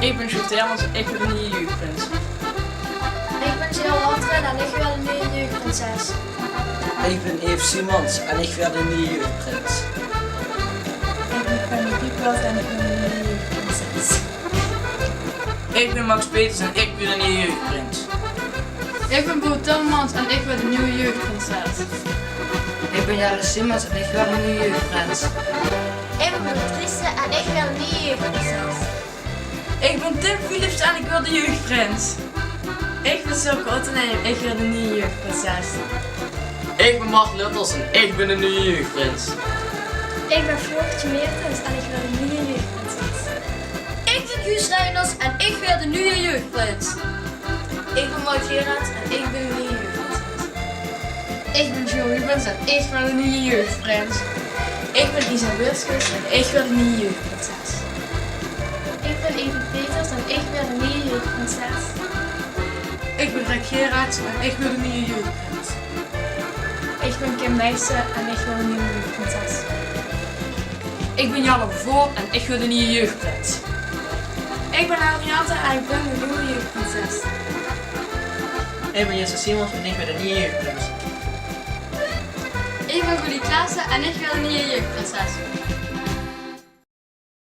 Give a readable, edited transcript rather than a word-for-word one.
Ik ben Sjoerd Hermans en ik wil de nieuwe jeugdprins. Ik ben Jill Hatren en ik wil de nieuwe jeugdprinses. Ik ben Eve Simons en ik wil de nieuwe jeugdprins. Ik ben Fanny Piepelt en ik wil de nieuwe jeugdprinses. Ik ben Max Peters en ik wil de nieuwe jeugdprins. Ik ben Bo Tillemans en ik wil de nieuwe jeugdprinses. Ik ben Jelle Simons en ik wil een nieuwe jeugdprins. Ik ben Patrice en ik wil de nieuwe jeugdprinses. Ik ben Tim Philips en ik wil de jeugdprins. Ik ben Silke Otten en ik wil de nieuwe jeugdprinses. Ik ben Mark Luttels en ik ben de nieuwe jeugdprins. Ik ben Floortje Meertens en ik wil de nieuwe jeugdprinses. Ik ben Guus Reynolds en ik wil de nieuwe jeugdprins. Ik ben Maud Gerards en ik ben een nieuwe jeugdprinses. Ik ben Joe Rubens en ik wil de nieuwe jeugdprins. Ik ben Isa Wilskens en ik wil de nieuwe jeugdprinses. Ik ben Evie Peters en ik wil de nieuwe jeugdprinses. Ik ben Rick Gerards en ik wil de nieuwe jeugdprins. Ik ben Kim Meijsen en ik wil de nieuwe jeugdprinses. Ik ben Janne Voort en ik wil de nieuwe jeugdprins. Ik ben Adriante en ik ben de nieuwe jeugdprinses. Ik ben Jesse Simons en ik ben de nieuwe jeugdprins. Ik ben Goelie Klaassen en ik wil de nieuwe jeugdprinses.